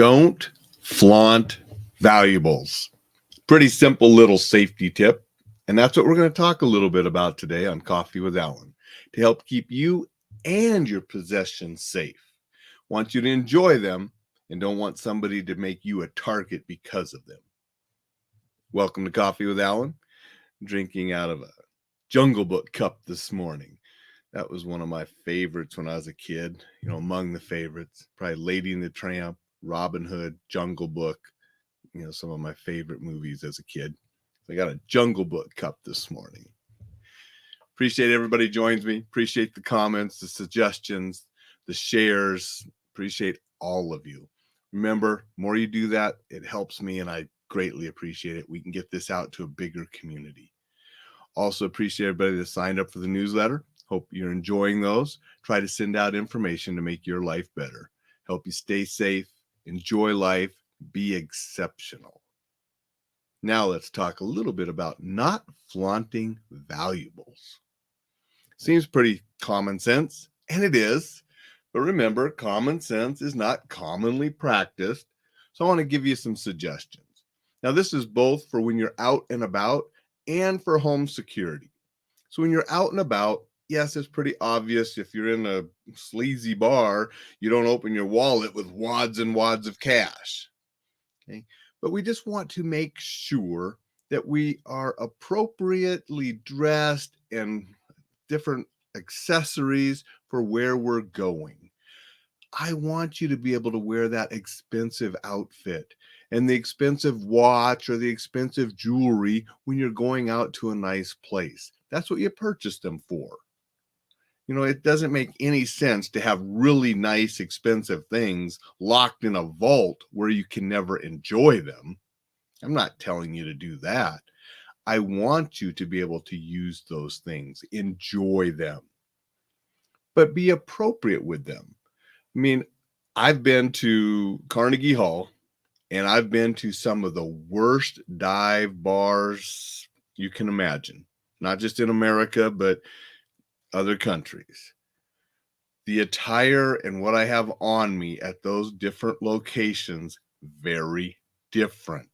Don't flaunt valuables. Pretty simple little safety tip. And that's what we're going to talk a little bit about today on Coffee with Alain to help keep you and your possessions safe. Want you to enjoy them and don't want somebody to make you a target because of them. Welcome to Coffee with Alain. Drinking out of a Jungle Book cup this morning. That was one of my favorites when I was a kid. Among the favorites, probably Lady and the Tramp, Robin Hood, Jungle Book. Some of my favorite movies as a kid. I got a Jungle Book cup this morning. Appreciate everybody joins me. Appreciate the comments, the suggestions, the shares. Appreciate all of you. Remember, the more you do that, it helps me, and I greatly appreciate it. We can get this out to a bigger community. Also appreciate everybody that signed up for the newsletter. Hope you're enjoying those. Try to send out information to make your life better. Help you stay safe, enjoy life, be exceptional. Now let's talk a little bit about not flaunting valuables. Seems pretty common sense, and it is. But remember, common sense is not commonly practiced. So I want to give you some suggestions. Now, this is both for when you're out and about and for home security. So when you're out and about, yes, it's pretty obvious. If you're in a sleazy bar, you don't open your wallet with wads and wads of cash. Okay? But we just want to make sure that we are appropriately dressed and different accessories for where we're going. I want you to be able to wear that expensive outfit and the expensive watch or the expensive jewelry when you're going out to a nice place. That's what you purchase them for. It doesn't make any sense to have really nice, expensive things locked in a vault where you can never enjoy them. I'm not telling you to do that. I want you to be able to use those things, enjoy them, but be appropriate with them. I've been to Carnegie Hall, and I've been to some of the worst dive bars you can imagine, not just in America, but other countries. The attire and what I have on me at those different locations, very different.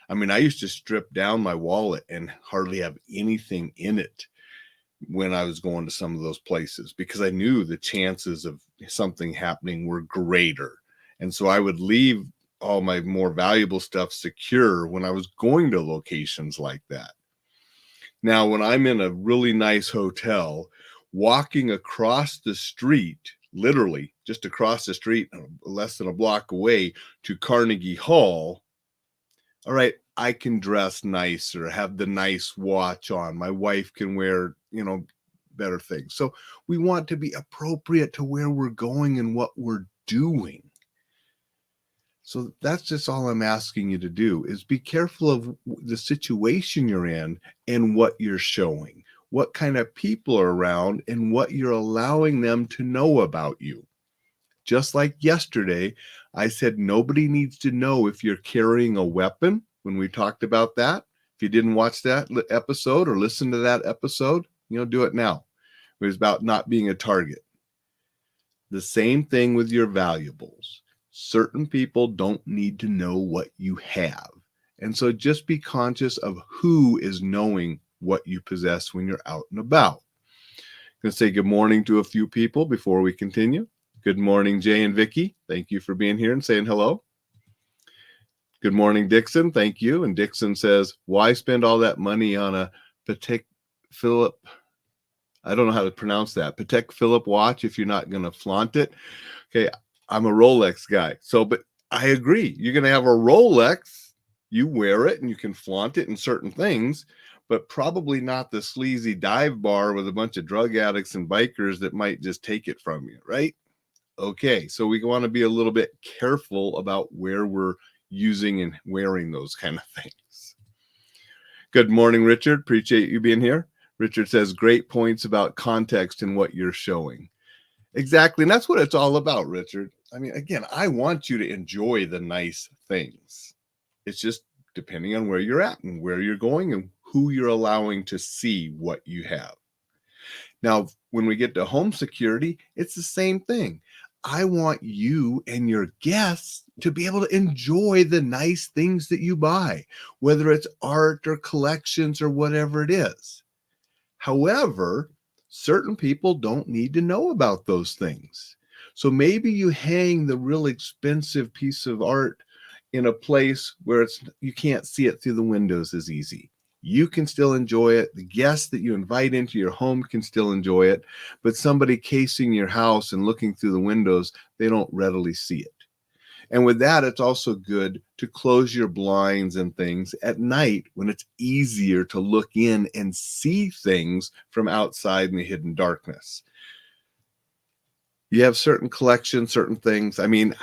I used to strip down my wallet and hardly have anything in it when I was going to some of those places because I knew the chances of something happening were greater. And so I would leave all my more valuable stuff secure when I was going to locations like that. Now, when I'm in a really nice hotel, walking across the street, literally just across the street, less than a block away to Carnegie Hall, all right, I can dress nicer, have the nice watch on. My wife can wear, better things. So we want to be appropriate to where we're going and what we're doing. So that's just all I'm asking you to do is be careful of the situation you're in and what you're showing, what kind of people are around and what you're allowing them to know about you. Just like yesterday, I said nobody needs to know if you're carrying a weapon when we talked about that. If you didn't watch that episode or listen to that episode, do it now. It was about not being a target. The same thing with your valuables. Certain people don't need to know what you have. And so just be conscious of who is knowing what you possess when you're out and about. I'm going to say good morning to a few people before we continue. Good morning, Jay and Vicky. Thank you for being here and saying hello. Good morning, Dixon. Thank you. And Dixon says, why spend all that money on a Patek Philippe? I don't know how to pronounce that. Patek Philippe watch if you're not going to flaunt it. Okay, I'm a Rolex guy. But I agree. You're going to have a Rolex. You wear it and you can flaunt it in certain things, but probably not the sleazy dive bar with a bunch of drug addicts and bikers that might just take it from you, right? Okay, so we want to be a little bit careful about where we're using and wearing those kind of things. Good morning, Richard. Appreciate you being here. Richard says, great points about context and what you're showing. Exactly. And that's what it's all about, Richard. Again, I want you to enjoy the nice things. It's just depending on where you're at and where you're going and who you're allowing to see what you have. Now, when we get to home security, it's the same thing. I want you and your guests to be able to enjoy the nice things that you buy, whether it's art or collections or whatever it is. However, certain people don't need to know about those things. So maybe you hang the real expensive piece of art in a place where you can't see it through the windows as easy. You can still enjoy it. The guests that you invite into your home can still enjoy it, but somebody casing your house and looking through the windows, they don't readily see it. And with that, it's also good to close your blinds and things at night when it's easier to look in and see things from outside in the hidden darkness. You have certain collections, certain things. I mean,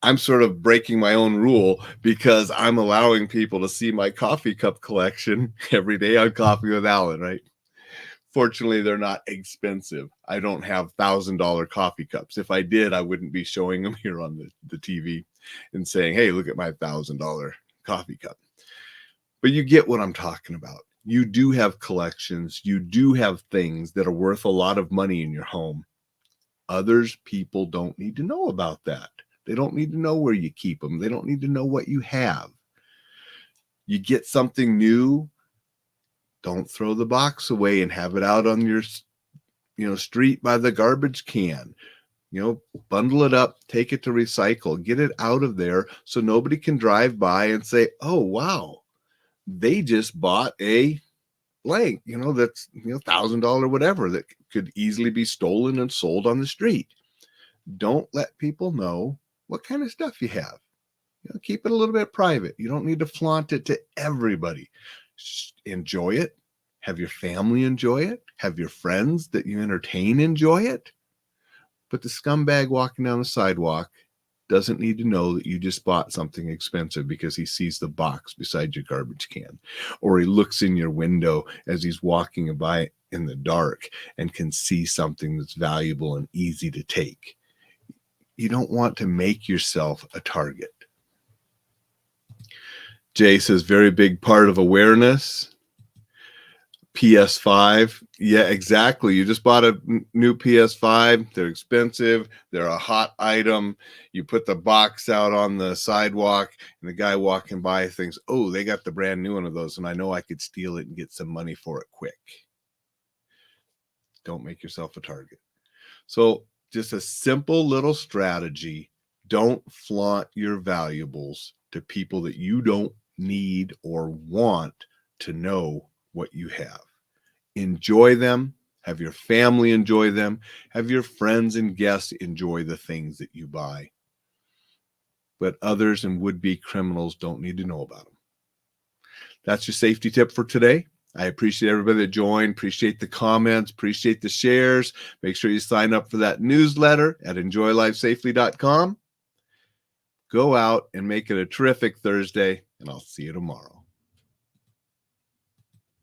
I'm sort of breaking my own rule because I'm allowing people to see my coffee cup collection every day on Coffee with Alain, right? Fortunately, they're not expensive. I don't have $1,000 coffee cups. If I did, I wouldn't be showing them here on the TV and saying, hey, look at my $1,000 coffee cup. But you get what I'm talking about. You do have collections. You do have things that are worth a lot of money in your home. Others people don't need to know about that. They don't need to know where you keep them. They don't need to know what you have. You get something new, don't throw the box away and have it out on your street by the garbage can. Bundle it up, take it to recycle, get it out of there so nobody can drive by and say, oh, wow, they just bought a blank, that's, $1,000 whatever that could easily be stolen and sold on the street. Don't let people know what kind of stuff you have. Keep it a little bit private. You don't need to flaunt it to everybody. Enjoy it. Have your family enjoy it. Have your friends that you entertain enjoy it. But the scumbag walking down the sidewalk doesn't need to know that you just bought something expensive because he sees the box beside your garbage can, or he looks in your window as he's walking by in the dark and can see something that's valuable and easy to take. You don't want to make yourself a target. Jay says, very big part of awareness. PS5. Yeah, exactly. You just bought a new PS5. They're expensive. They're a hot item. You put the box out on the sidewalk and the guy walking by thinks, oh, they got the brand new one of those and I know I could steal it and get some money for it quick. Don't make yourself a target. So just a simple little strategy. Don't flaunt your valuables to people that you don't need or want to know what you have. Enjoy them. Have your family enjoy them. Have your friends and guests enjoy the things that you buy. But others and would-be criminals don't need to know about them. That's your safety tip for today. I appreciate everybody that joined. Appreciate the comments. Appreciate the shares. Make sure you sign up for that newsletter at enjoylifesafely.com. Go out and make it a terrific Thursday, and I'll see you tomorrow.